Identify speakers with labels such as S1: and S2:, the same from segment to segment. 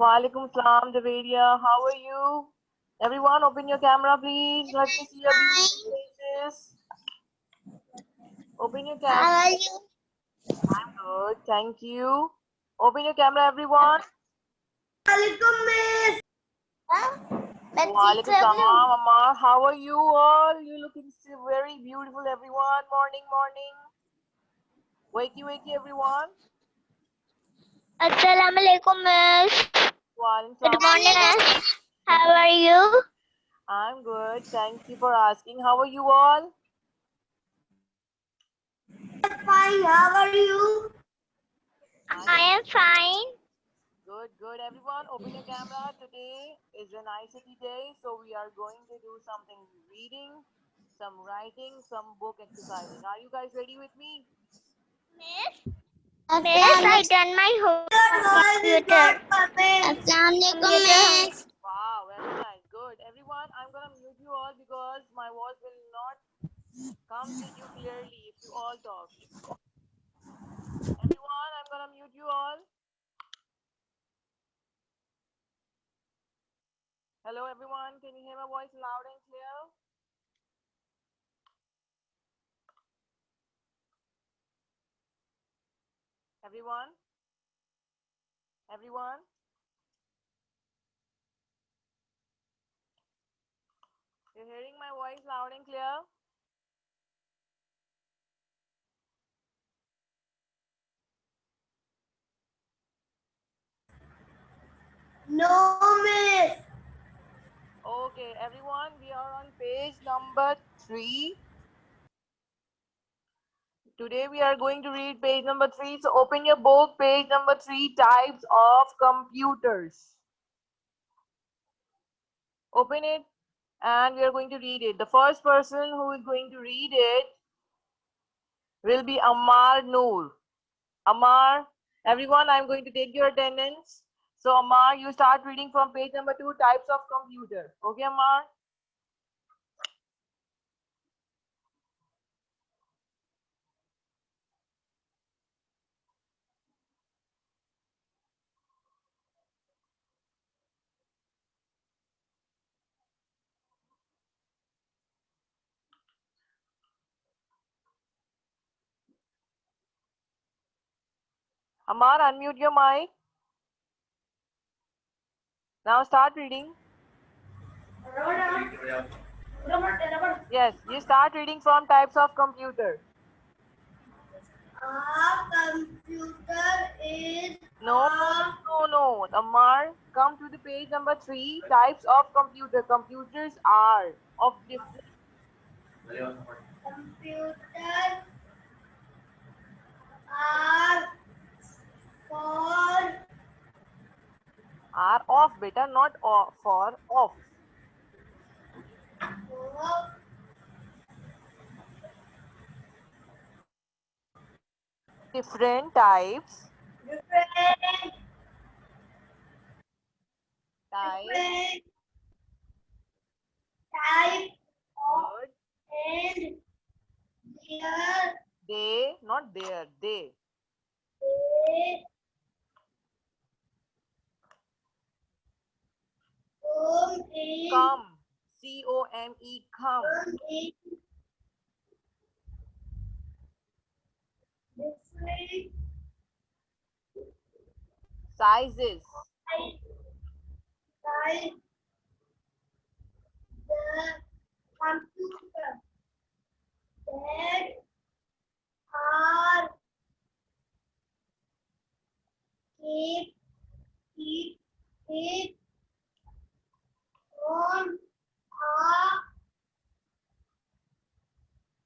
S1: Walaikum salam, Javeria. How are you? Everyone, open your camera, please. Let me see your beautiful faces. Open your camera.
S2: How are you?
S1: I'm good. Thank you. Open your camera, everyone.
S2: Welcome, miss. Let's
S1: Walaikum salam, Ammar. How are you all? You looking still very beautiful, everyone. Morning, morning. Wakey, wakey, everyone.
S2: Assalamu alaikum, miss.
S1: Walaikum
S2: Good
S1: salam.
S2: morning, miss. How are you?
S1: I'm good. Thank you for asking. How are you all?
S2: Fine. How are you? I am fine.
S1: Good, good. Everyone, open your camera. Today is an ICT day, so we are going to do something reading, some writing, some book exercising. Are you guys ready with me?
S2: Miss, I done my whole computer. Assalamu alaikum, miss.
S1: Wow, very nice. Good. Everyone, I'm gonna mute you all because my voice will not come to you clearly if you all talk. Everyone, I'm gonna mute you all. Hello, everyone. Can you hear my voice loud and clear? Everyone? Everyone? You're hearing my voice loud and clear?
S2: No, miss.
S1: Okay, everyone, we are on page number 3. Today we are going to read page number 3. So open your book, page number 3, types of computers. Open it and we are going to read it. The first person who is going to read it will be Ammar Noor. Ammar, everyone, I'm going to take your attendance. So Ammar, you start reading from page number 2, types of computer. Okay, Ammar? Ammar, unmute your mic. Now start reading. Yes, you start reading from types of computer.
S2: A computer is
S1: No. Ammar, come to the page number 3, types of computer. Computers are of different.
S2: Computers are for
S1: Are of, beta, not of, for, of. Different types.
S2: different
S1: Type.
S2: type of
S1: Good.
S2: and their
S1: They, not there, they.
S2: they
S1: Come. C-O-M-E, come.
S2: in different
S1: Sizes.
S2: size the computer that are keep it on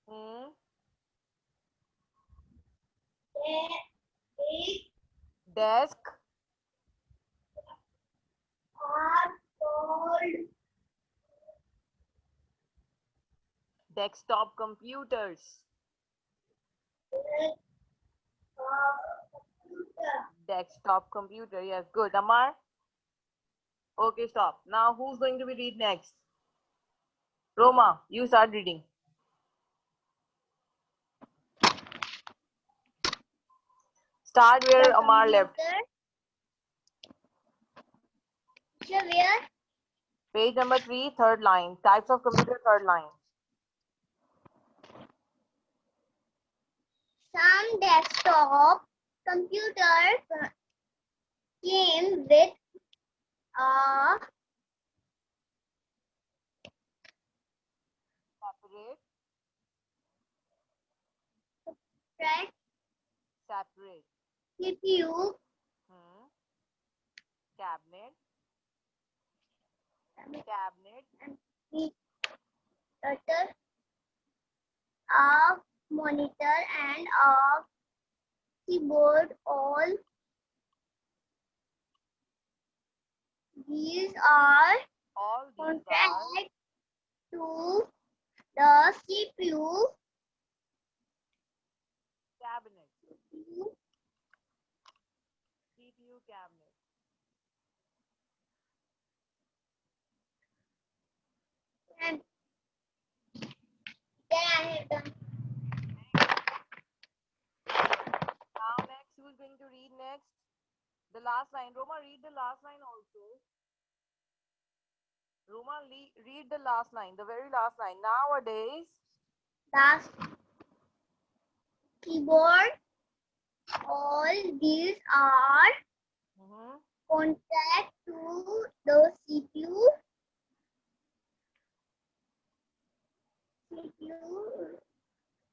S1: Hmm.
S2: a big
S1: Desk.
S2: are called
S1: Desktop computers.
S2: computer.
S1: Desktop computer. Yes, good. Ammar? Okay, stop. Now who's going to be read next? Roma, you start reading. Start where Ammar left.
S2: Teacher, where?
S1: Page number 3, third line. Types of computer, third line.
S2: Some desktop computers came with a
S1: Separate.
S2: track
S1: Separate.
S2: CPU,
S1: Cabinet. Cabinet.
S2: computer, a monitor, and a keyboard. All these are
S1: All these are
S2: connected to the CPU.
S1: cabinet. CPU cabinet.
S2: And then I have done.
S1: Now next, who is going to read next? The last line. Roma, read the last line also. Roma, read the last line, the very last line. Nowadays,
S2: Last keyboard. All these are contact to the CPU.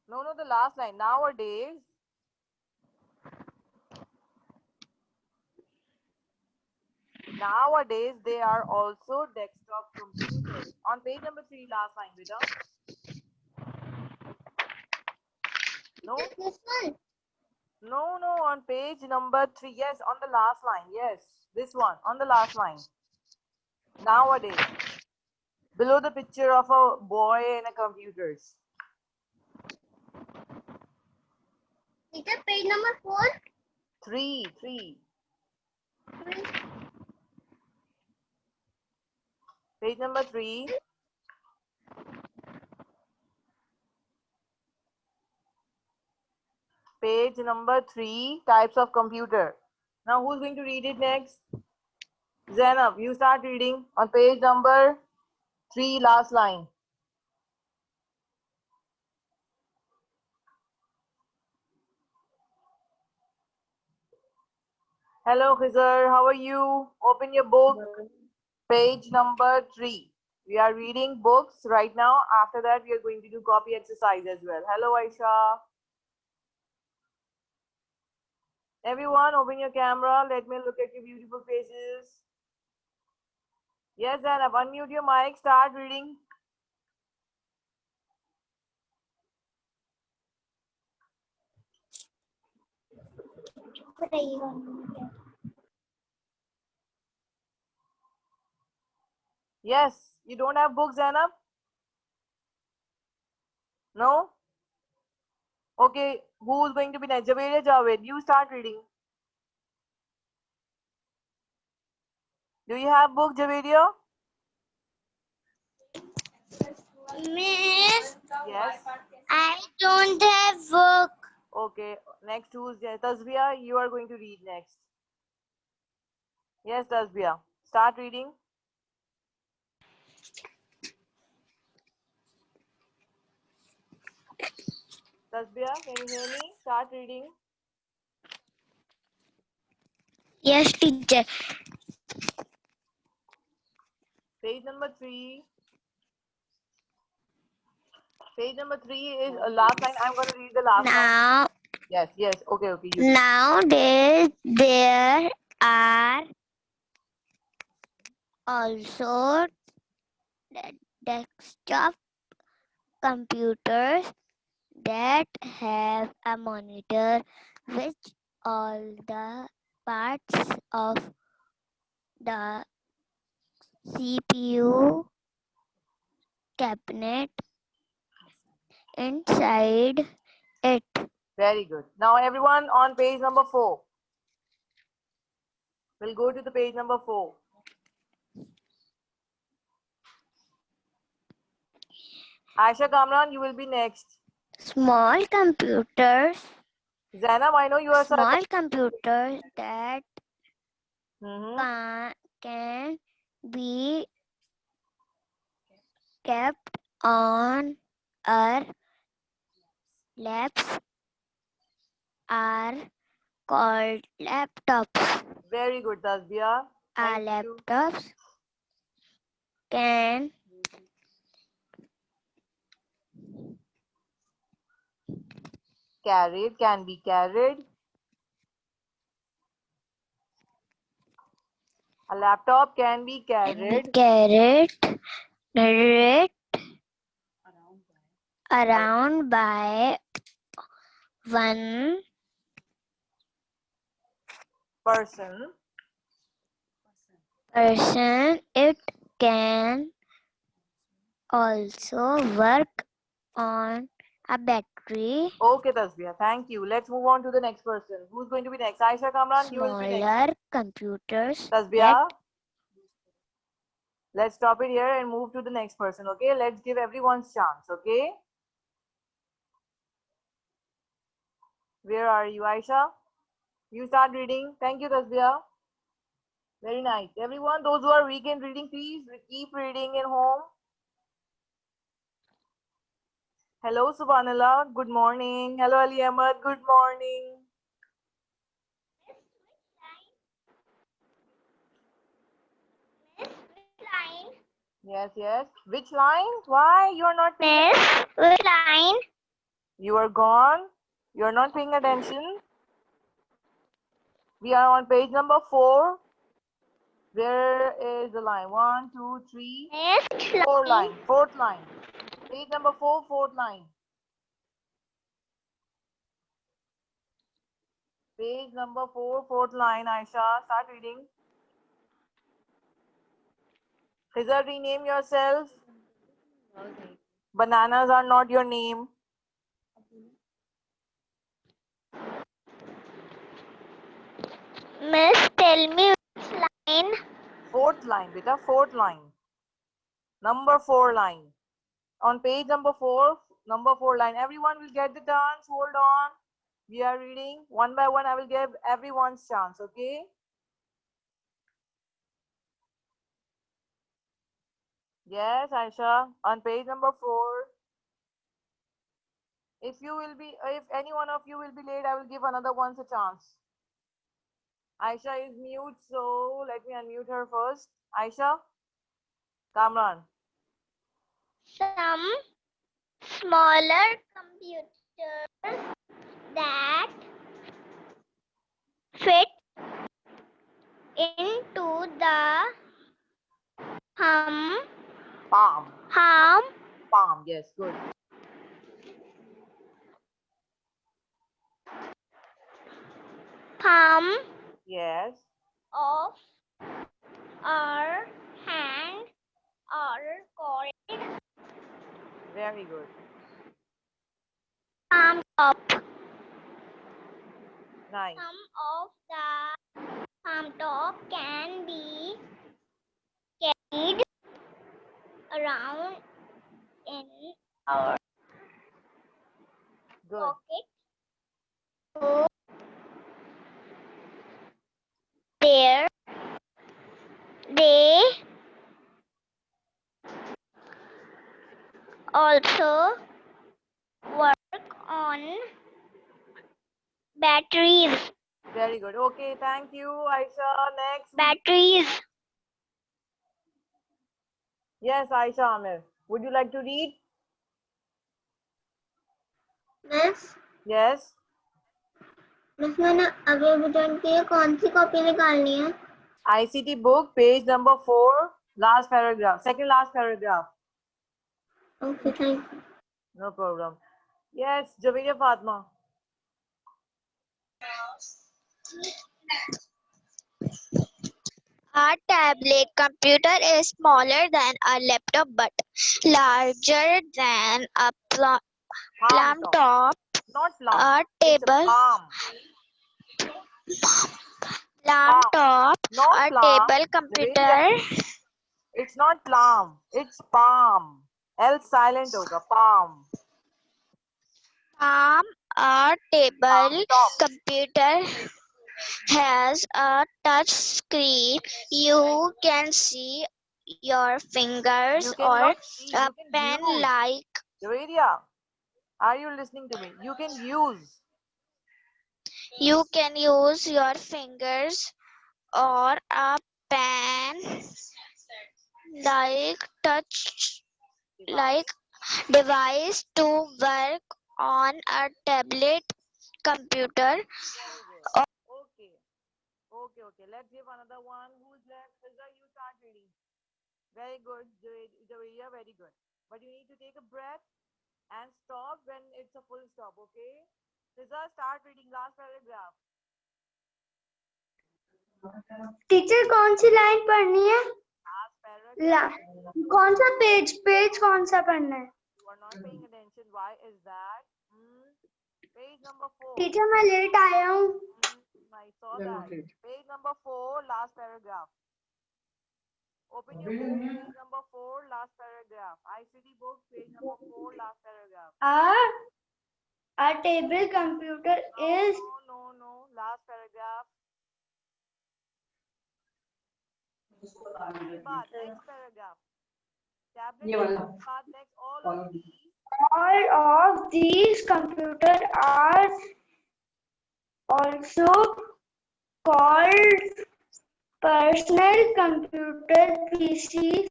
S1: no, the last line. Nowadays, they are also desktop computers. On page number 3, last line, beta. No,
S2: This one.
S1: no, on page number 3. Yes, on the last line. Yes, this one, on the last line. Nowadays, below the picture of a boy and a computers.
S2: Is it page number 4?
S1: 3. Page number 3. Page number 3, types of computer. Now, who's going to read it next? Zainab, you start reading on page number 3, last line. Hello, Khizar, how are you? Open your book, page number 3. We are reading books right now. After that, we are going to do copy exercise as well. Hello, Aisha. Everyone, open your camera. Let me look at your beautiful faces. Yes, Zainab, unmute your mic. Start reading. Yes, you don't have books, Zainab? No? Okay, who's going to be next? Javeria Javed, you start reading. Do you have book, Javeria?
S2: Miss,
S1: Yes.
S2: I don't have book.
S1: Okay, next who's there? Tasbia, you are going to read next. Yes, Tasbia. Start reading. Tasbia, can you hear me? Start reading.
S2: Yes, teacher.
S1: Page number 3. Page number 3 is last line. I'm going to read the last line.
S2: Now,
S1: Yes. Okay.
S2: nowadays there are also desktop computers that have a monitor which all the parts of the CPU cabinet inside it.
S1: Very good. Now, everyone on page number 4. We'll go to the page number 4. Aisha Kamran, you will be next.
S2: Small computers,
S1: Zainab, I know you are
S2: small computers that
S1: Mhm.
S2: can be kept on our laps are called laptops.
S1: Very good, Tasbia.
S2: Our
S1: Thank you.
S2: laptops can
S1: Carried, can be carried. A laptop can be carried
S2: carried around by one
S1: person.
S2: person. It can also work on a battery.
S1: Okay, Tasbia, thank you. Let's move on to the next person. Who's going to be next? Aisha Kamran, you will be next.
S2: Smaller computers
S1: Tasbia, let's stop it here and move to the next person, okay? Let's give everyone's chance, okay? Where are you, Aisha? You start reading. Thank you, Tasbia. Very nice. Everyone, those who are weak in reading, please keep reading in home. Hello, Subhanallah. Good morning. Hello, Ali Ahmad. Good morning. Yes, yes. Which line? Why you are not paying attention?
S2: Which line?
S1: You are gone. You are not paying attention. We are on page number 4. Where is the line? 1, 2, 3, 4 line. 4th line. Page number 4, 4th line. Page number 4, 4th line. Aisha, start reading. Khizar, rename yourself. Bananas are not your name.
S2: Miss, tell me which line?
S1: 4th line, beta. 4th line. Number 4 line. On page number 4, number 4 line. Everyone will get the chance. Hold on. We are reading one by one. I will give everyone's chance, okay? Yes, Aisha. On page number 4. If any one of you will be late, I will give another one a chance. Aisha is mute, so let me unmute her first. Aisha, Kamran.
S2: Some smaller computers that fit into the
S1: Palm.
S2: palm
S1: Palm, yes, good.
S2: palm
S1: Yes.
S2: of our hand are called
S1: Very good.
S2: palm top.
S1: Nice.
S2: Some of the palm top can be carried around in our
S1: Good.
S2: pocket. So there they also work on batteries.
S1: Very good. Okay, thank you, Aisha. Next.
S2: Batteries.
S1: Yes, Aisha Amir. Would you like to read?
S3: Miss
S1: Yes.
S3: Miss मैंने अगले bulletin की कौन सी copy निकालनी है?
S1: ICT book, page number 4, last paragraph, second last paragraph.
S3: Okay thank you.
S1: No problem. Yes, Jamelia Fatma.
S2: A tablet computer is smaller than a laptop but larger than a palm top.
S1: Not plum.
S2: A
S1: It's a
S2: table
S1: palm.
S2: palm top.
S1: Not
S2: A
S1: plum.
S2: table computer.
S1: It's not plum. It's palm. L silent hoga. Palm.
S2: Palm. A table
S1: Palm top.
S2: computer has a touch screen. You can see your fingers
S1: You
S2: or
S1: cannot see,
S2: a
S1: you can
S2: pen
S1: use.
S2: like
S1: Radia, are you listening to me? You can use.
S2: you can use your fingers or a pen like touch like
S1: Device.
S2: device to work on a tablet computer.
S1: Very good. Okay. Okay. Let's give another one. Who's left? Fiza, you start reading. Very good. Javiya, very good. But you need to take a breath and stop when it's a full stop, okay? Fiza, start reading last paragraph.
S3: Teacher कौन सी line पढ़नी है?
S1: Last paragraph.
S3: कौन सा page कौन सा पढ़ना है?
S1: You are not paying attention. Why is that? Page number 4.
S3: Teacher मैं लेट आया हूँ.
S1: I saw that. Page number 4, last paragraph. Open your book, page number 4, last paragraph. ICT book, page number 4, last paragraph.
S3: A table computer is
S1: No. Last paragraph. Next paragraph. Tablet, next.
S3: all of these computers are also called personal computer PCs.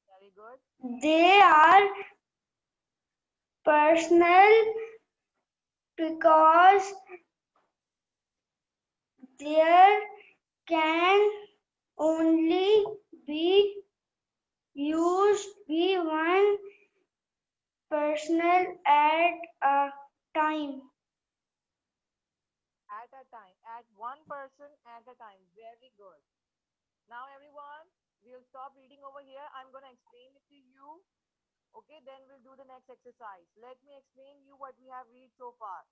S1: Very good.
S3: They are personal because there can only be one person at a time.
S1: At a time. At one person at a time. Very good. Now everyone, we'll stop reading over here. I'm going to explain it to you. Okay, then we'll do the next exercise. Let me explain you what we have read so far.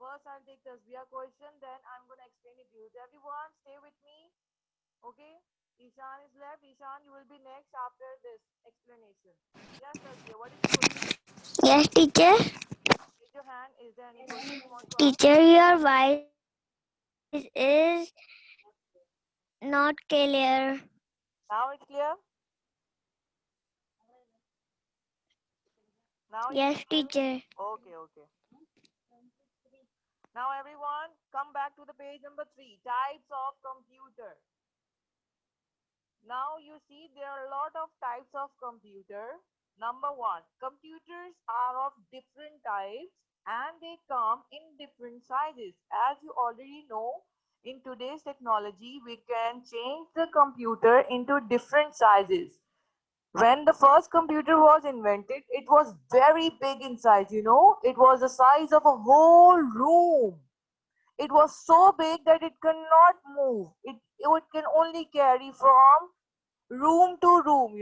S1: First, I'll take Tasbih question, then I'm going to explain it to you. So everyone, stay with me. Okay, Ishan is left. Ishan, you will be next after this explanation. Yes, Tasbih, what is the question?
S2: Yes, teacher.
S1: Raise your hand. Is there any question you want to ask?
S2: Teacher, your voice is not clear.
S1: Now it's clear? Now
S2: Yes, teacher.
S1: Okay. Now everyone, come back to the page number 3, types of computer. Now you see there are a lot of types of computer. Number 1, computers are of different types and they come in different sizes. As you already know, in today's technology, we can change the computer into different sizes. When the first computer was invented, it was very big in size, It was the size of a whole room. It was so big that it cannot move. It can only carry from room to room.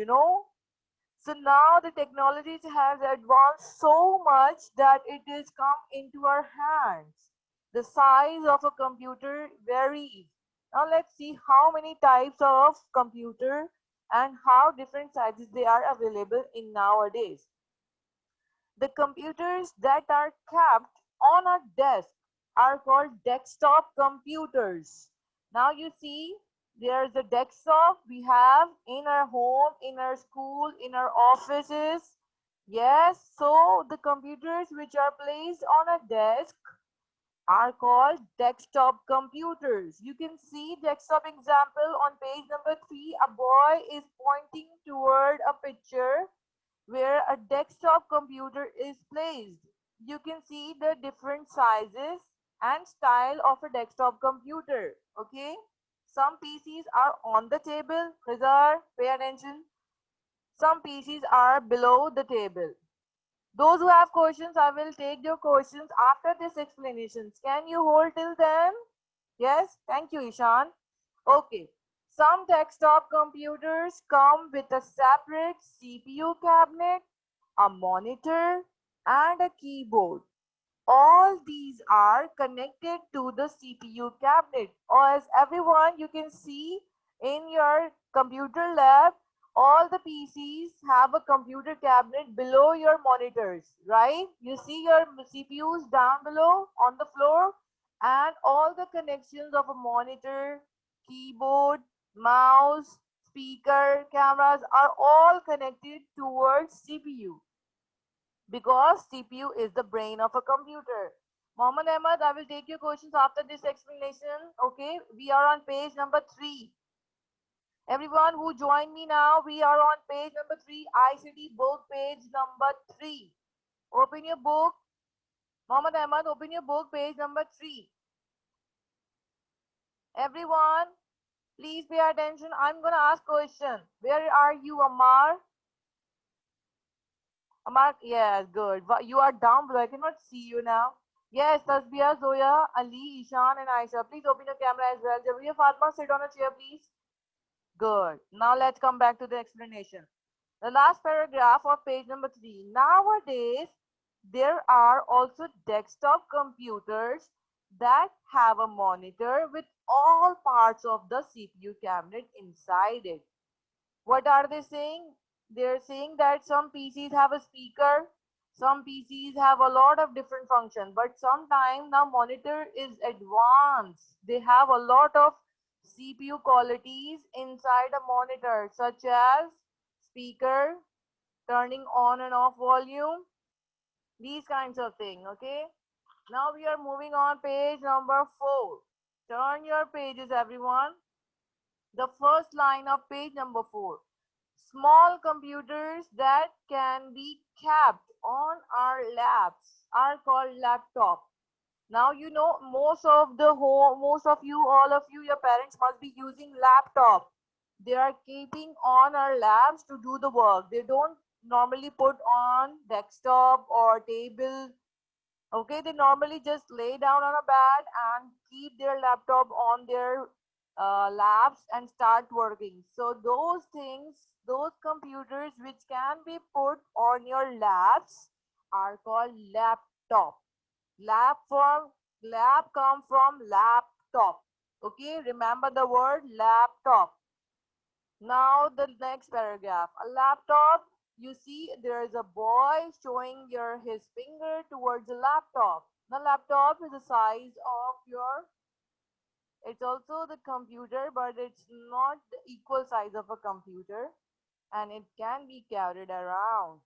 S1: So now the technology has advanced so much that it is come into our hands. The size of a computer varies. Now let's see how many types of computer and how different sizes they are available in nowadays. The computers that are kept on a desk are called desktop computers. Now you see there's a desktop we have in our home, in our school, in our offices. Yes, so the computers which are placed on a desk are called desktop computers. You can see desktop example on page number 3. A boy is pointing toward a picture where a desktop computer is placed. You can see the different sizes and style of a desktop computer. Okay, some PCs are on the table. Khizar, pay attention. Some PCs are below the table. Those who have questions, I will take your questions after this explanations. Can you hold till then? Yes, thank you, Ishan. Okay, some desktop computers come with a separate CPU cabinet, a monitor, and a keyboard. All these are connected to the CPU cabinet. Or as everyone you can see in your computer lab, all the PCs have a computer cabinet below your monitors, right? You see your CPUs down below on the floor and all the connections of a monitor, keyboard, mouse, speaker, cameras are all connected towards CPU because CPU is the brain of a computer. Mohammed Ahmed, I will take your questions after this explanation. Okay, we are on page number 3. Everyone who joined me now, we are on page number 3, ICT book, page number 3. Open your book. Mohammed Ahmed, open your book, page number 3. Everyone, please pay attention. I'm going to ask question. Where are you, Amar? Amar, yes, good. You are down below. I cannot see you now. Yes, Tasbia, Zoya, Ali, Ishan, and Aisha. Please open your camera as well. Javier, Fatma, sit on a chair, please. Good. Now let's come back to the explanation. The last paragraph of page number 3. Nowadays, there are also desktop computers that have a monitor with all parts of the CPU cabinet inside it. What are they saying? They're saying that some PCs have a speaker, some PCs have a lot of different functions, but sometimes the monitor is advanced. They have a lot of CPU qualities inside a monitor, such as speaker, turning on and off volume, these kinds of things. Okay, now we are moving on page number 4. Turn your pages, everyone. The first line of page number 4. Small computers that can be kept on our laps are called laptop. Now you know most of you, all of you, your parents must be using laptop. They are keeping on our laps to do the work. They don't normally put on desktop or table. Okay, they normally just lay down on a bed and keep their laptop on their laps and start working. So those things, those computers which can be put on your laps are called laptop. Lap come from laptop. Okay, remember the word laptop. Now the next paragraph. A laptop, you see there is a boy showing his finger towards the laptop. The laptop is the size of your, it's also the computer, but it's not the equal size of a computer, and it can be carried around.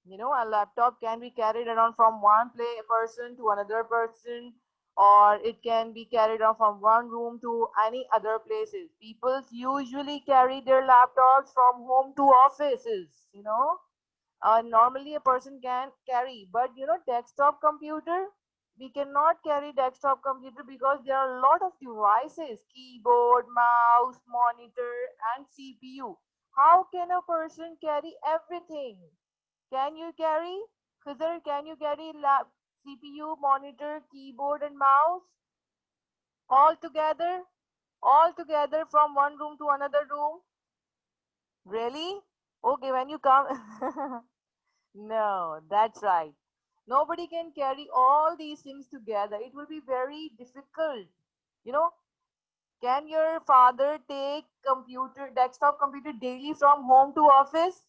S1: You know, a laptop can be carried around from one person to another person, or it can be carried on from one room to any other places. People usually carry their laptops from home to offices, you know. Normally a person can carry, but you know, desktop computer, we cannot carry desktop computer because there are a lot of devices, keyboard, mouse, monitor, and CPU. How can a person carry everything? Can you carry? Khizr, can you carry CPU, monitor, keyboard, and mouse all together? All together from one room to another room? Really? Okay, when you come. No, that's right. Nobody can carry all these things together. It will be very difficult. You know, can your father take desktop computer daily from home to office?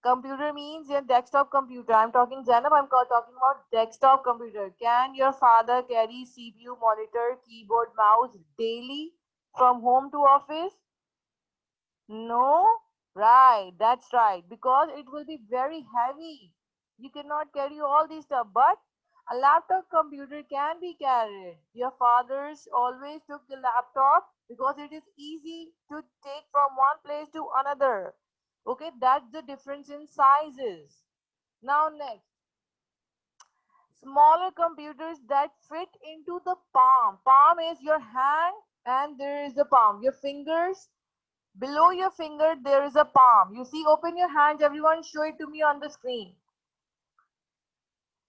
S1: Computer means your desktop computer. I'm talking Zainab, talking about desktop computer. Can your father carry CPU, monitor, keyboard, mouse daily from home to office? No? Right, that's right. Because it will be very heavy. You cannot carry all these stuff. But a laptop computer can be carried. Your fathers always took the laptop because it is easy to take from one place to another. Okay, that's the difference in sizes. Now next, smaller computers that fit into the palm. Palm is your hand and there is the palm. Your fingers, below your finger there is a palm. You see, open your hands, everyone, show it to me on the screen.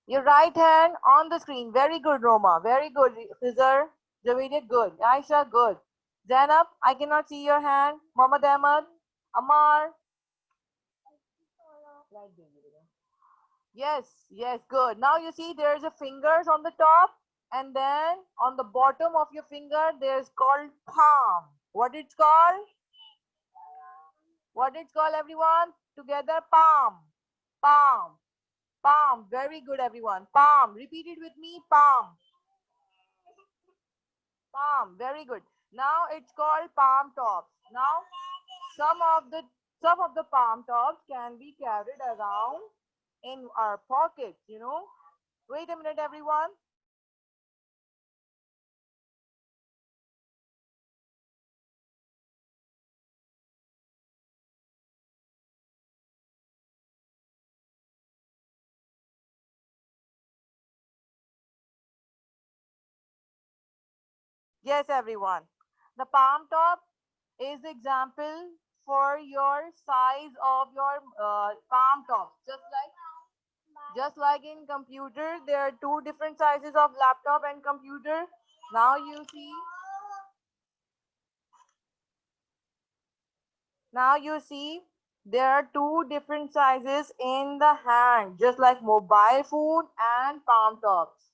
S1: Your right hand on the screen. Very good, Roma. Very good, Khizar. Javed, good. Aisha, good. Zainab, I cannot see your hand. Mohammed Ahmad, Amar. Yes, yes, good. Now you see there's a fingers on the top, and then on the bottom of your finger there's called palm. What it's called? What it's called, everyone? Together, palm. Palm. Palm. Very good, everyone. Palm. Repeat it with me. Palm. Palm. Very good. Now it's called palm tops. Now some of the palm tops can be carried around in our pockets, you know. Wait a minute, everyone. Yes, everyone. The palm top is the example for your size of your palm top. Just like in computer, there are two different sizes of laptop and computer. Now you see, now you see there are two different sizes in the hand, just like mobile phone and palm tops.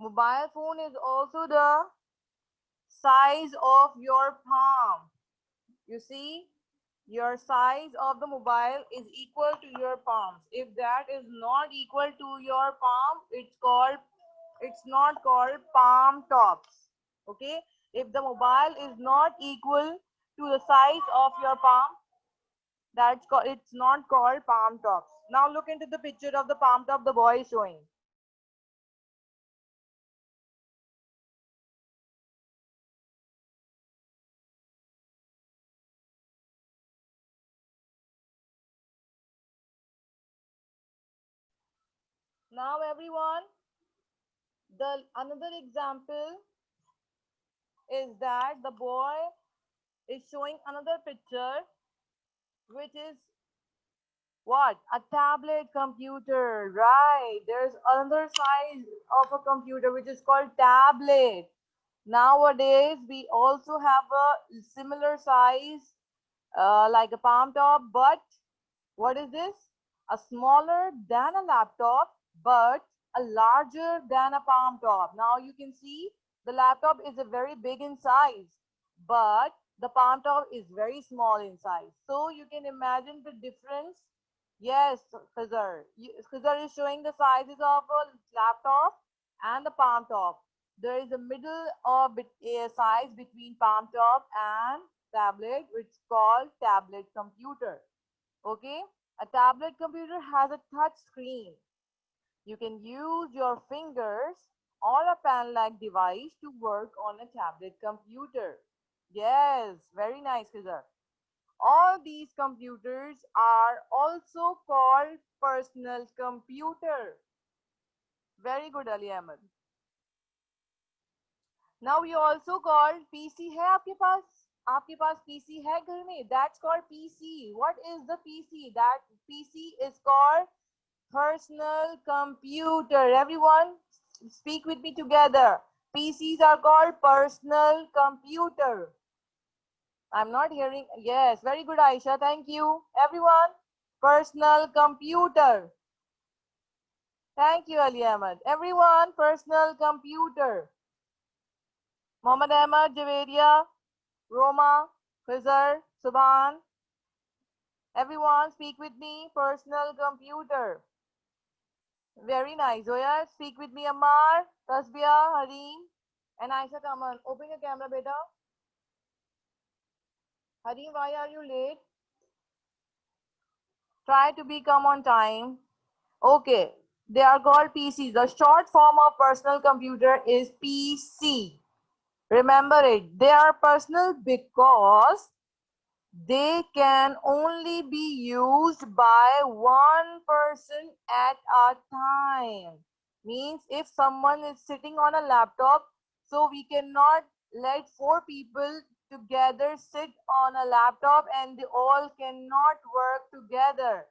S1: Mobile phone is also the size of your palm. You see, your size of the mobile is equal to your palms. If that is not equal to your palm, it's not called palm tops. Okay, if the mobile is not equal to the size of your palm, it's not called palm tops. Now look into the picture of the palm top the boy is showing. Now everyone, the another example is that the boy is showing another picture, which is what? A tablet computer, right? There's another size of a computer which is called tablet. Nowadays, we also have a similar size like a palm top, but what is this? A smaller than a laptop, but a larger than a palm top. Now you can see the laptop is a very big in size, but the palm top is very small in size. So you can imagine the difference. Yes, Khizar. Khizar is showing the sizes of a laptop and the palm top. There is a middle of a size between palm top and tablet, which is called tablet computer. Okay, a tablet computer has a touch screen. You can use your fingers or a pen-like device to work on a tablet computer. Yes, very nice, Khizar. All these computers are also called personal computer. Very good, Ali Ahmed. Now we also called PC है आपके पास PC है घर में? That's called PC. What is the PC? That PC is called personal computer. Everyone speak with me together. PCs are called personal computer. I'm not hearing. Yes, very good, Aisha. Thank you. Everyone, personal computer. Thank you, Ali Ahmed. Everyone, personal computer. Mohammad Ahmed, Javeria, Roma, Khizar, Subhan. Everyone, speak with me. Personal computer. Very nice. Zoya, speak with me. Ammar, Tasbia, Harim, and Aisha, come on. Open your camera, beta. Harim, why are you late? Try to become on time. Okay. They are called PCs. The short form of personal computer is PC. Remember it. They are personal because they can only be used by one person at a time. Means if someone is sitting on a laptop, so we cannot let four people together sit on a laptop and they all cannot work together.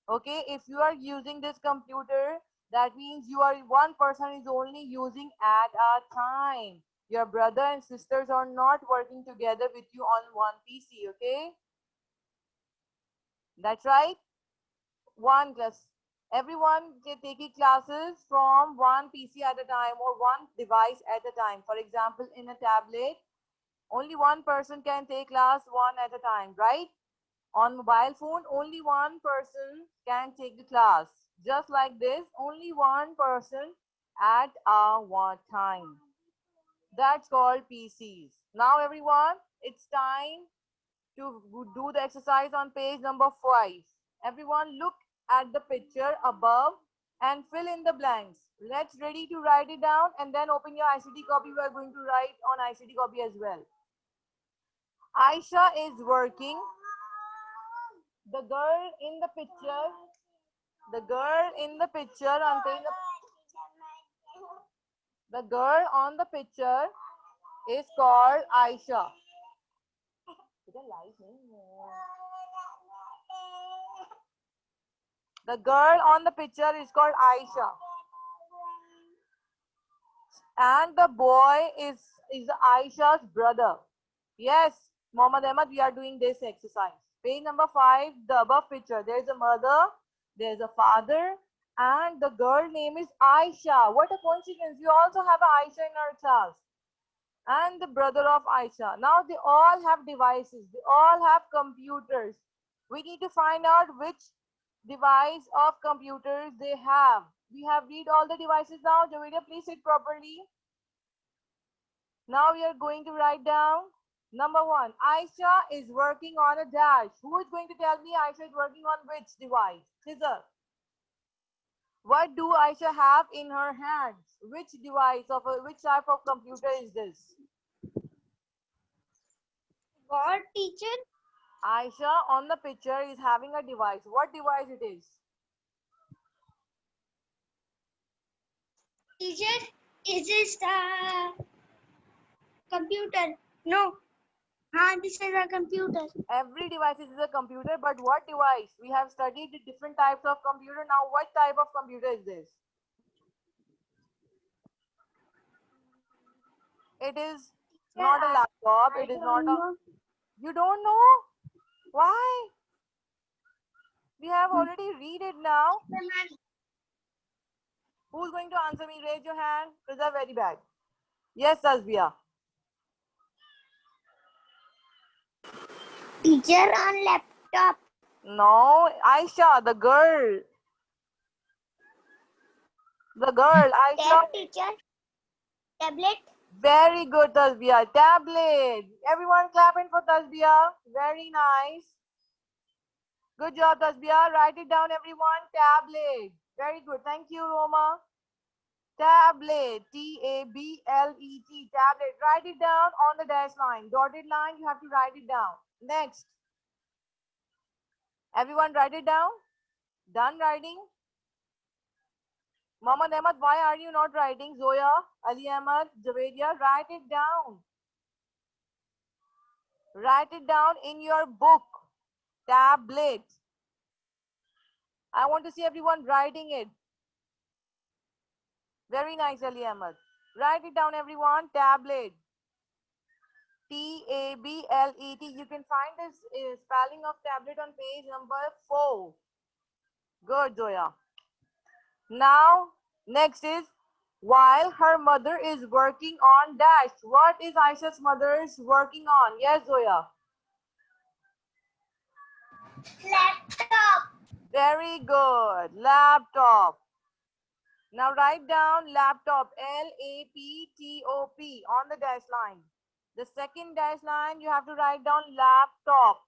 S1: Okay, if you are using this computer, that means you are one person is only using at a time. Your brother and sisters are not working together with you on one PC. Okay, that's right. One class. Everyone taking classes from one PC at a time or one device at a time. For example, in a tablet, only one person can take class one at a time, right? On mobile phone, only one person can take the class. Just like this, only one person at a one time. That's called PCs. Now everyone, it's time to do the exercise on page number 5. Everyone look at the picture above and fill in the blanks. Let's ready to write it down and then open your ICT copy. We are going to write on ICT copy as well. Aisha is working. The girl in the picture, on page, the girl on the picture is called Aisha. The girl on the picture is called Aisha. And the boy is Aisha's brother. Yes, Mohammed Ahmed, we are doing this exercise. Page number 5, the above picture. There is a mother, there is a father, and the girl name is Aisha. What a coincidence. We also have Aisha in our class. And the brother of Aisha. Now they all have devices. They all have computers. We need to find out which device of computers they have. We have read all the devices now. Javeria, please sit properly. Now we are going to write down. Number 1, Aisha is working on a dash. Who is going to tell me Aisha is working on which device? Scissor. What do Aisha have in her hands? Which device of which type of computer is this?
S3: What, teacher?
S1: Aisha on the picture is having a device. What device it is?
S3: Teacher, is this the computer? No. This is a computer.
S1: Every device is a computer, but what device? We have studied the different types of computer. Now, what type of computer is this? It is not a laptop. It is not a... You don't know? Why? We have already read it now. Who's going to answer me? Raise your hand. These are very bad. Yes, Tasbia.
S3: Teacher, on laptop.
S1: No, Aisha, the girl. The girl, Aisha.
S3: Tab, teacher. Tablet.
S1: Very good, Tasbia. Tablet. Everyone clapping for Tasbia. Very nice. Good job, Tasbia. Write it down, everyone. Tablet. Very good. Thank you, Roma. Tablet. T-A-B-L-E-T. Tablet. Write it down on the dash line. Dotted line, you have to write it down. Next. Everyone write it down. Done writing? Mohammed Ahmed, why are you not writing? Zoya, Ali Ahmed, Javedia, write it down. Write it down in your book. Tablet. I want to see everyone writing it. Very nice, Ali Ahmed. Write it down, everyone. Tablet. T-A-B-L-E-T. You can find this spelling of tablet on page number 4. Good, Zoya. Now, next is, while her mother is working on dash. What is Aisha's mother's working on? Yes, Zoya.
S3: Laptop.
S1: Very good. Laptop. Now write down laptop. L-A-P-T-O-P on the dash line. The second dash line, you have to write down laptop.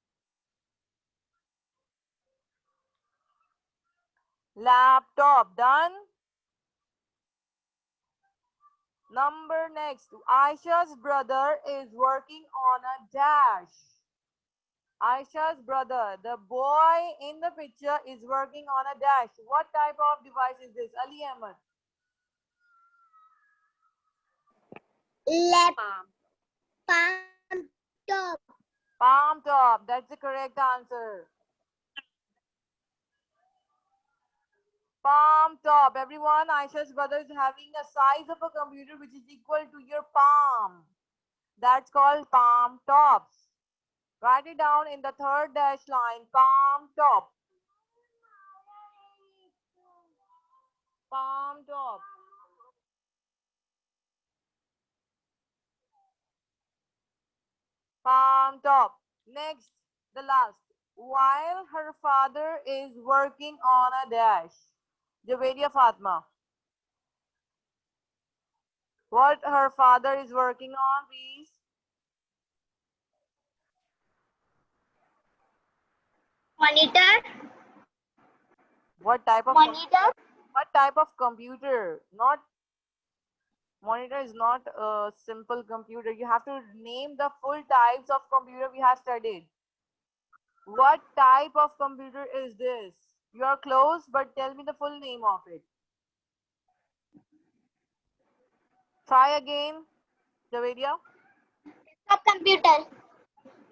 S1: Laptop. Done? Number next. Aisha's brother is working on a dash. Aisha's brother, the boy in the picture, is working on a dash. What type of device is this? Ali Ahmed.
S3: Laptop. Palm top.
S1: Palm top. That's the correct answer. Palm top. Everyone, Aisha's brother is having a size of a computer which is equal to your palm. That's called palm tops. Write it down in the third dash line. Palm top. Palm top. Palm top. Next, the last. While her father is working on a dash. Javeria Fatma. What her father is working on, please?
S3: Monitor.
S1: What type of
S3: Monitor.
S1: what type of computer? Not monitor is not a simple computer. You have to name the full types of computer we have studied. What type of computer is this? You are close, but tell me the full name of it. Try again, Javeria.
S3: Desktop computer.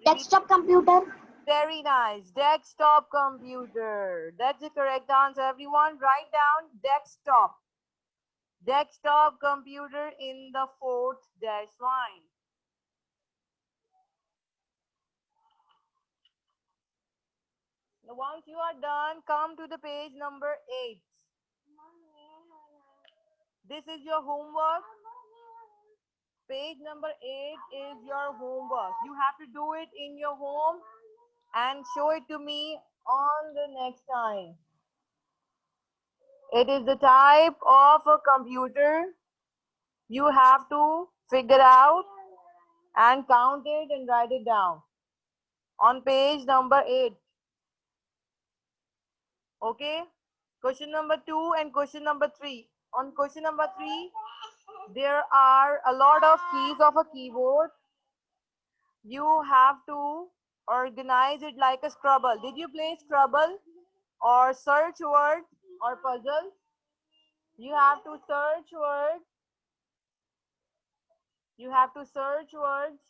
S3: Desktop computer.
S1: Very nice. Desktop computer. That's the correct answer. Everyone, write down desktop. Desktop computer in the fourth dash line. Now, once you are done, come to the page number 8. This is your homework. Page number 8 is your homework. You have to do it in your home and show it to me on the next time. It is the type of a computer you have to figure out and count it and write it down on page number 8. Okay? Question number 2 and question number 3. On question number 3, there are a lot of keys of a keyboard. You have to organize it like a Scrabble. Did you play Scrabble or search word or puzzle? You have to search words. You have to search words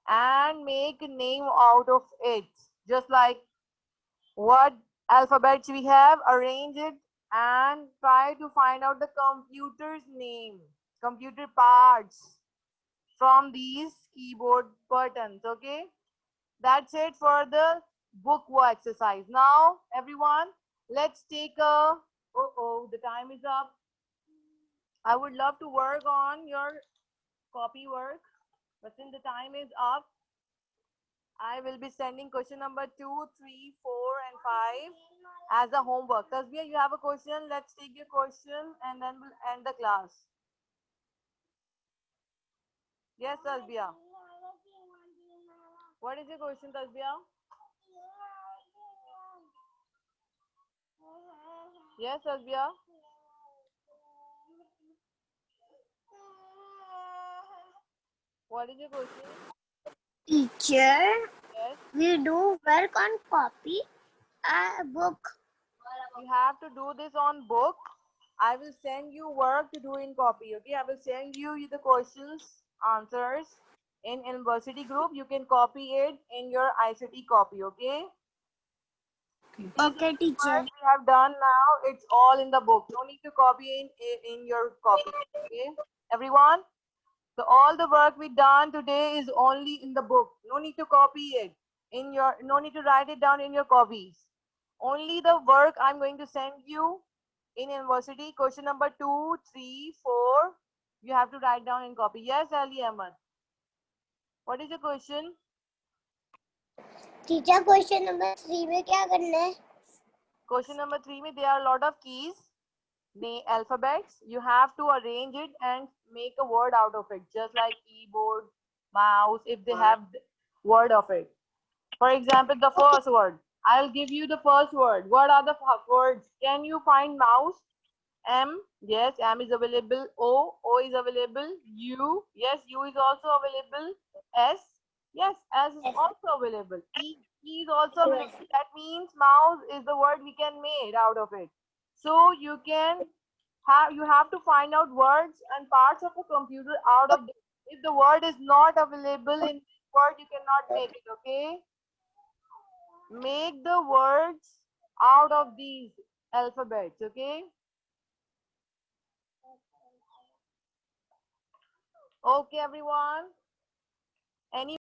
S1: and make a name out of it. Just like what alphabets we have, arrange it and try to find out the computer's name, computer parts from these keyboard buttons. Okay, that's it for the book exercise. Now everyone, let's take a the time is up. I would love to work on your copy work, but since the time is up, I will be sending question number 2, 3, 4, and 5 as a homework. Tasbih, you have a question? Let's take your question and then we'll end the class. Yes, Tasbih. What is your question, Tasbih? Yes, Tasbih. What is your question?
S3: Teacher,
S1: Yes.
S3: we do work on copy a book.
S1: You have to do this on book. I will send you work to do in copy. Okay, I will send you the questions, answers in university group. You can copy it in your ICT copy. Okay.
S3: Okay, teacher.
S1: What we have done now, it's all in the book. No need to copy in your copy. Okay, everyone. So all the work we done today is only in the book. No need to copy it in your. No need to write it down in your copies. Only the work I'm going to send you in university. Question number 2, 3, 4. You have to write down in copy. Yes, Ali Ahmad. What is the question?
S3: Teacher, question number 3 में क्या करना है?
S1: Question number 3 में there are a lot of keys, the alphabets. You have to arrange it and make a word out of it, just like keyboard, mouse, if they have the word of it. For example, the first word. I'll give you the first word. What are the words? Can you find mouse? M, yes, M is available. O is available. U, yes, U is also available. S, yes, S is also available. E is also available. That means mouse is the word we can make out of it. So you have to find out words and parts of a computer out of this. If the word is not available in this word, you cannot make it. Okay, make the words out of these alphabets. Okay. Okay, everyone.